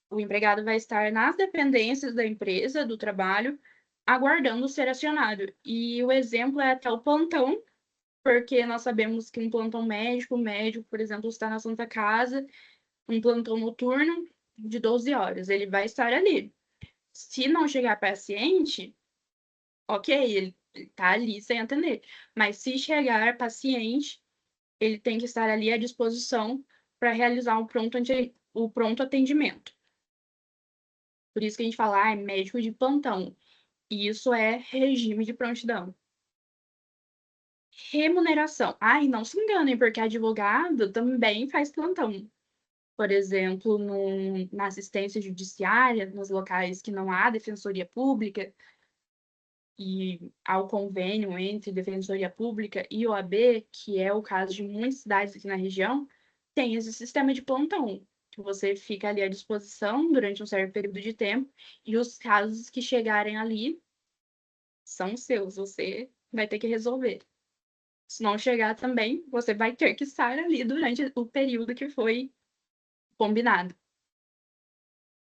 O empregado vai estar nas dependências da empresa, do trabalho, aguardando ser acionado. E o exemplo é até o plantão, porque nós sabemos que um plantão médico, o médico, por exemplo, está na Santa Casa, um plantão noturno de 12 horas, ele vai estar ali. Se não chegar paciente, ok, ele está ali sem atender. Mas se chegar paciente, ele tem que estar ali à disposição para realizar o pronto atendimento. Por isso que a gente fala, é médico de plantão. E isso é regime de prontidão. Remuneração. E não se enganem, porque advogado também faz plantão. Por exemplo, na assistência judiciária, nos locais que não há defensoria pública, e ao convênio entre Defensoria Pública e OAB, que é o caso de muitas cidades aqui na região, tem esse sistema de plantão, que você fica ali à disposição durante um certo período de tempo, e os casos que chegarem ali são seus, você vai ter que resolver. Se não chegar também, você vai ter que estar ali durante o período que foi combinado.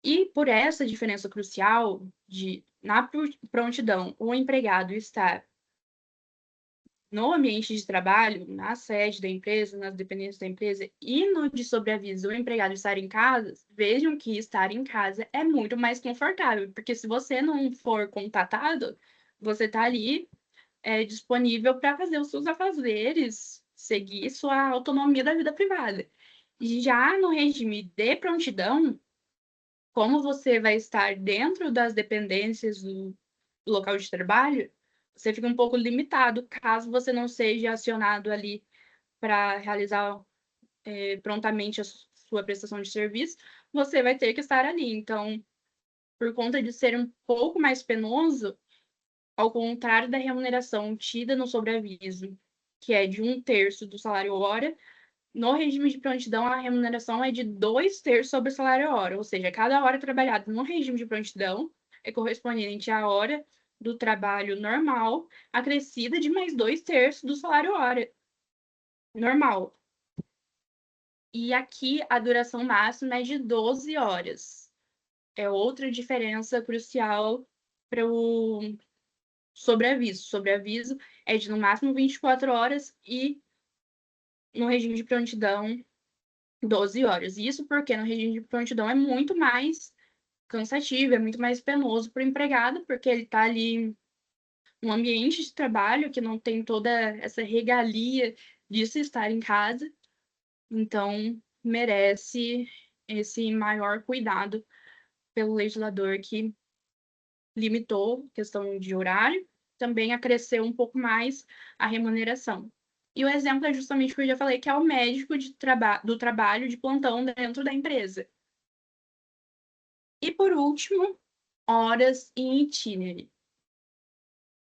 E por essa diferença crucial de, na prontidão, o empregado estar no ambiente de trabalho, na sede da empresa, nas dependências da empresa, e no de sobreaviso, o empregado estar em casa, vejam que estar em casa é muito mais confortável, porque se você não for contatado, você está ali disponível para fazer os seus afazeres, seguir sua autonomia da vida privada. Já no regime de prontidão, como você vai estar dentro das dependências do local de trabalho, você fica um pouco limitado caso você não seja acionado ali para realizar prontamente a sua prestação de serviço, você vai ter que estar ali. Então, por conta de ser um pouco mais penoso, ao contrário da remuneração tida no sobreaviso, que é de 1/3 do salário hora, no regime de prontidão a remuneração é de 2/3 sobre o salário hora, ou seja, cada hora trabalhada no regime de prontidão é correspondente à hora do trabalho normal, acrescida de mais 2/3 do salário hora normal. E aqui a duração máxima é de 12 horas. É outra diferença crucial para o sobreaviso. Sobreaviso é de no máximo 24 horas e no regime de prontidão 12 horas. Isso porque no regime de prontidão é muito mais cansativo, é muito mais penoso para o empregado, porque ele está ali num ambiente de trabalho que não tem toda essa regalia de se estar em casa, então merece esse maior cuidado pelo legislador que limitou a questão de horário, também acresceu um pouco mais a remuneração. E o exemplo é justamente o que eu já falei, que é o médico do trabalho de plantão dentro da empresa. E por último, horas em itinerary.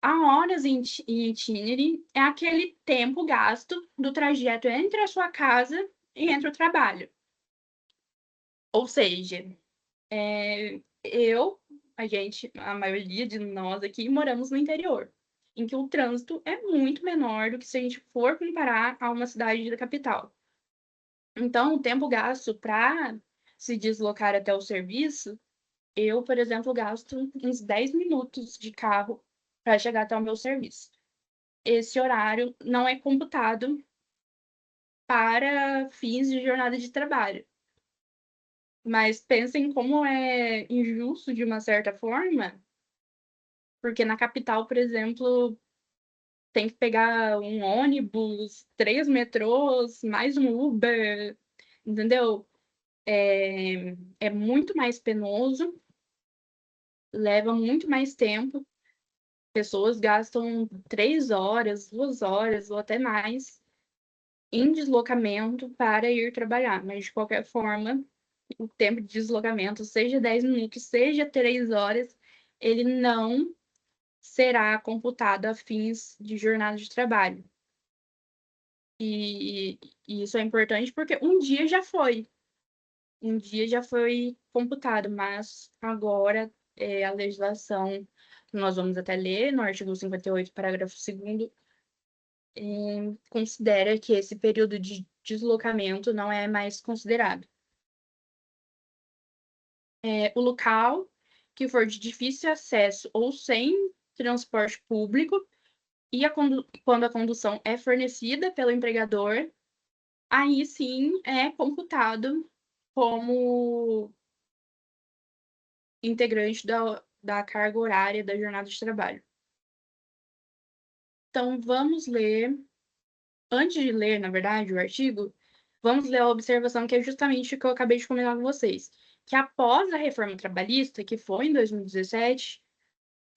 A horas em itinerary é aquele tempo gasto do trajeto entre a sua casa e entre o trabalho. Ou seja, a maioria de nós aqui moramos no interior, em que o trânsito é muito menor do que se a gente for comparar a uma cidade da capital. Então, o tempo gasto para se deslocar até o serviço, eu, por exemplo, gasto uns 10 minutos de carro para chegar até o meu serviço. Esse horário não é computado para fins de jornada de trabalho. Mas pensem como é injusto de uma certa forma, porque na capital, por exemplo, tem que pegar um ônibus, 3 metrôs, mais um Uber, entendeu? É muito mais penoso, leva muito mais tempo. Pessoas gastam 3 horas, 2 horas ou até mais em deslocamento para ir trabalhar. Mas, de qualquer forma, o tempo de deslocamento, seja 10 minutos, seja 3 horas, ele não será computado a fins de jornada de trabalho. E isso é importante porque um dia já foi computado, mas agora a legislação, nós vamos até ler no artigo 58, parágrafo 2º, considera que esse período de deslocamento não é mais considerado. O local que for de difícil acesso ou sem transporte público e quando a condução é fornecida pelo empregador, aí sim é computado como integrante da carga horária da jornada de trabalho. Então, vamos ler, antes de ler, na verdade, o artigo, vamos ler a observação que é justamente o que eu acabei de comentar com vocês, que após a reforma trabalhista, que foi em 2017,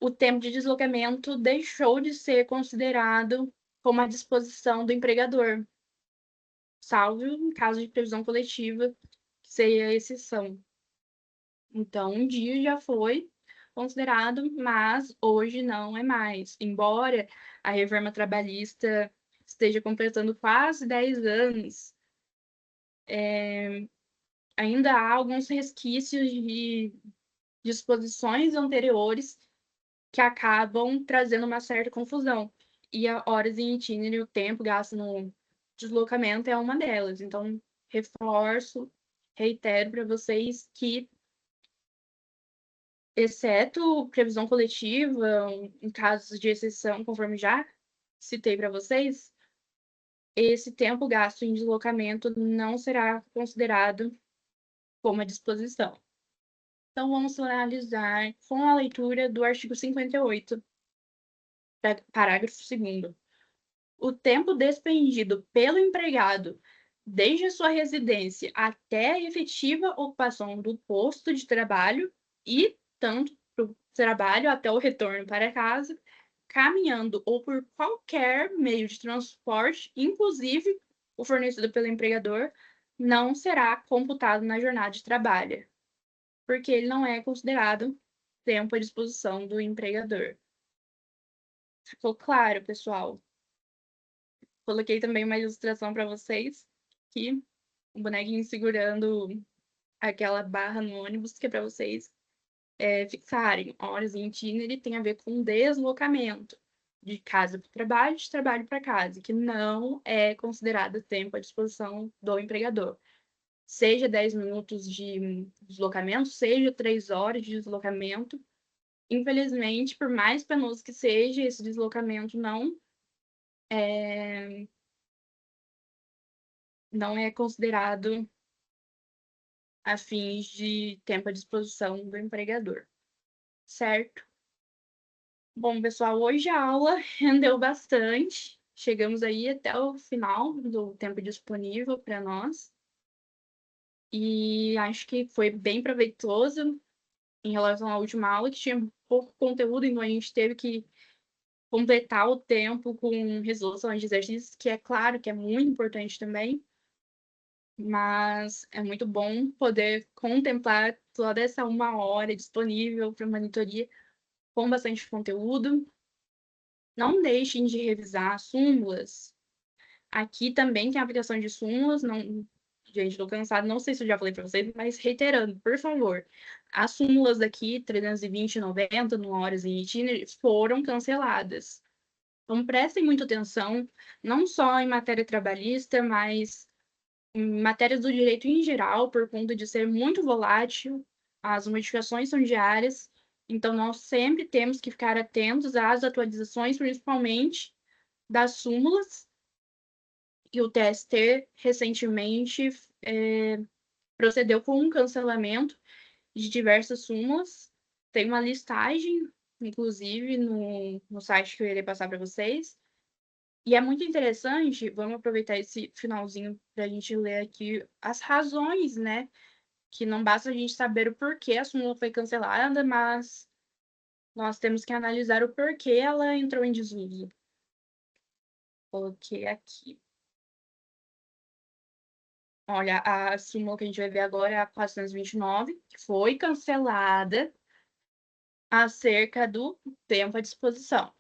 o tempo de deslocamento deixou de ser considerado como a disposição do empregador, salvo em caso de previsão coletiva, que seria a exceção. Então, um dia já foi considerado, mas hoje não é mais. Embora a reforma trabalhista esteja completando quase 10 anos, ainda há alguns resquícios de disposições anteriores que acabam trazendo uma certa confusão. E a horas em itinerário, o tempo gasto no deslocamento é uma delas. Então, reforço, reitero para vocês que, exceto previsão coletiva, em casos de exceção, conforme já citei para vocês, esse tempo gasto em deslocamento não será considerado como a disposição. Então, vamos analisar com a leitura do artigo 58, parágrafo 2º. O tempo despendido pelo empregado desde a sua residência até a efetiva ocupação do posto de trabalho e tanto para o trabalho até o retorno para casa, caminhando ou por qualquer meio de transporte, inclusive o fornecido pelo empregador, não será computado na jornada de trabalho, porque ele não é considerado tempo à disposição do empregador. Ficou claro, pessoal? Coloquei também uma ilustração para vocês, aqui, um bonequinho segurando aquela barra no ônibus, que é para vocês fixarem. Horas em itinerário tem a ver com deslocamento de casa para o trabalho, de trabalho para casa, que não é considerado tempo à disposição do empregador. Seja 10 minutos de deslocamento, seja 3 horas de deslocamento. Infelizmente, por mais penoso que seja, esse deslocamento não é considerado a fins de tempo à disposição do empregador, certo? Bom, pessoal, hoje a aula rendeu bastante. Chegamos aí até o final do tempo disponível para nós. E acho que foi bem proveitoso em relação à última aula, que tinha pouco conteúdo, então a gente teve que completar o tempo com resolução de exercícios, que é claro que é muito importante também. Mas é muito bom poder contemplar toda essa 1 hora disponível para monitoria com bastante conteúdo. Não deixem de revisar súmulas. Aqui também tem a aplicação de súmulas. Não, gente, estou cansada, não sei se eu já falei para vocês, mas reiterando, por favor. As súmulas daqui, 320 e 90, no Horas em Itinerário, foram canceladas. Então, prestem muita atenção, não só em matéria trabalhista, mas Em matérias do direito em geral, por conta de ser muito volátil, as modificações são diárias, então nós sempre temos que ficar atentos às atualizações, principalmente das súmulas, e o TST recentemente procedeu com um cancelamento de diversas súmulas. Tem uma listagem, inclusive, no site que eu irei passar para vocês. E é muito interessante, vamos aproveitar esse finalzinho para a gente ler aqui as razões, né? Que não basta a gente saber o porquê a súmula foi cancelada, mas nós temos que analisar o porquê ela entrou em desuso. Coloquei aqui. Olha, a súmula que a gente vai ver agora é a 429, que foi cancelada acerca do tempo à disposição.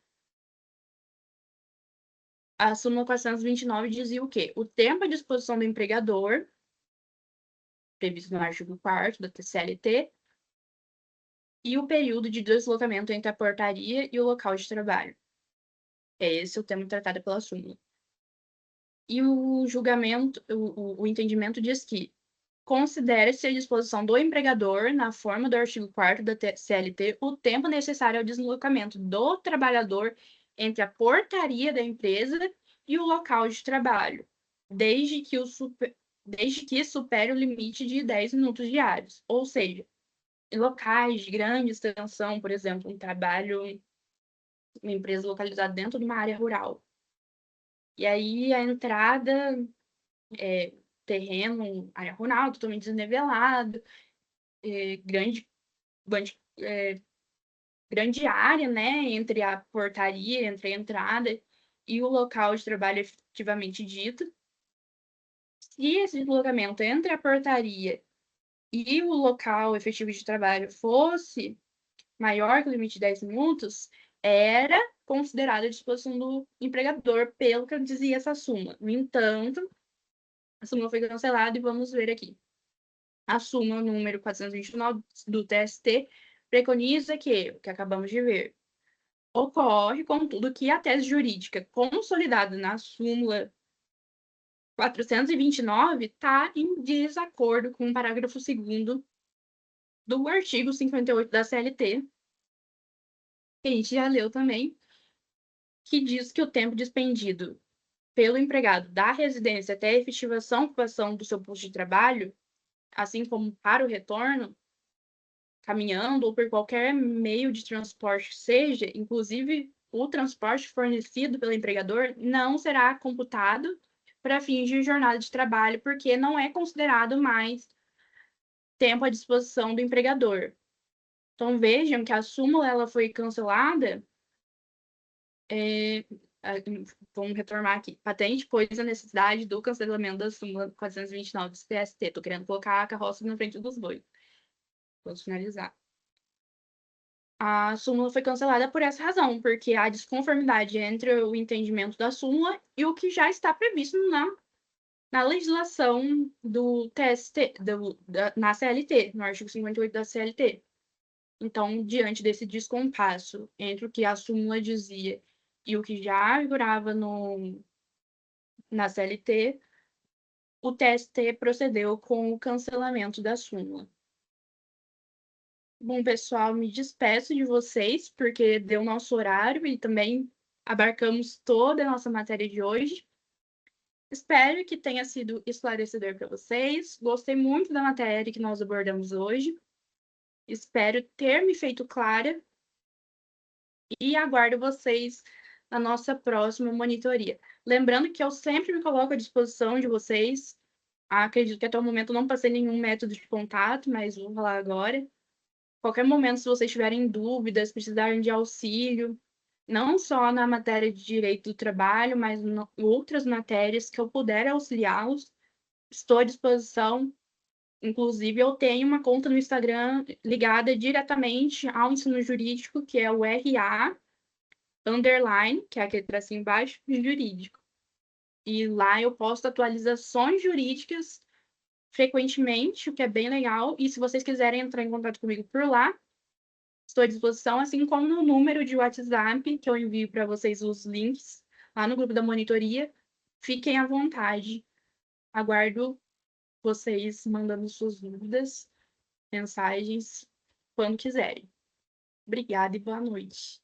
A súmula 429 dizia o quê? O tempo à disposição do empregador, previsto no artigo 4º da CLT, e o período de deslocamento entre a portaria e o local de trabalho. É esse o tema tratado pela súmula. E o julgamento, o entendimento diz que considera-se a disposição do empregador, na forma do artigo 4º da CLT, o tempo necessário ao deslocamento do trabalhador entre a portaria da empresa e o local de trabalho, desde que supere o limite de 10 minutos diários. Ou seja, em locais de grande extensão, por exemplo, um trabalho, uma empresa localizada dentro de uma área rural. E aí a entrada terreno, área rural, totalmente desnivelado, grande, grande área, né, entre a portaria, entre a entrada e o local de trabalho efetivamente dito. Se esse deslocamento entre a portaria e o local efetivo de trabalho fosse maior que o limite de 10 minutos, era considerada a disposição do empregador, pelo que dizia essa súmula. No entanto, a súmula foi cancelada e vamos ver aqui. A súmula número 429 do TST preconiza que, o que acabamos de ver, ocorre, contudo, que a tese jurídica consolidada na súmula 429 está em desacordo com o parágrafo 2º do artigo 58 da CLT, que a gente já leu também, que diz que o tempo despendido pelo empregado da residência até a efetivação ocupação do seu posto de trabalho, assim como para o retorno, caminhando ou por qualquer meio de transporte que seja, inclusive o transporte fornecido pelo empregador, não será computado para fins de jornada de trabalho, porque não é considerado mais tempo à disposição do empregador. Então, vejam que a súmula ela foi cancelada. Vamos retomar aqui. Patente, pois a necessidade do cancelamento da súmula 429 do TST. Estou querendo colocar a carroça na frente dos bois. Vamos finalizar. A súmula foi cancelada por essa razão, porque há desconformidade entre o entendimento da súmula e o que já está previsto na legislação do TST, na CLT, no artigo 58 da CLT. Então, diante desse descompasso entre o que a súmula dizia e o que já vigorava na CLT, o TST procedeu com o cancelamento da súmula. Bom, pessoal, me despeço de vocês, porque deu nosso horário e também abarcamos toda a nossa matéria de hoje. Espero que tenha sido esclarecedor para vocês. Gostei muito da matéria que nós abordamos hoje. Espero ter me feito clara e aguardo vocês na nossa próxima monitoria. Lembrando que eu sempre me coloco à disposição de vocês. Acredito que até o momento não passei nenhum método de contato, mas vou falar agora. Qualquer momento, se vocês tiverem dúvidas, precisarem de auxílio, não só na matéria de direito do trabalho, mas em outras matérias que eu puder auxiliá-los, estou à disposição. Inclusive, eu tenho uma conta no Instagram ligada diretamente ao ensino jurídico, que é o RA, underline, que é aquele tracinho embaixo, jurídico. E lá eu posto atualizações jurídicas frequentemente, o que é bem legal. E se vocês quiserem entrar em contato comigo por lá, estou à disposição, assim como no número de WhatsApp, que eu envio para vocês os links lá no grupo da monitoria. Fiquem à vontade. Aguardo vocês mandando suas dúvidas, mensagens, quando quiserem. Obrigada e boa noite.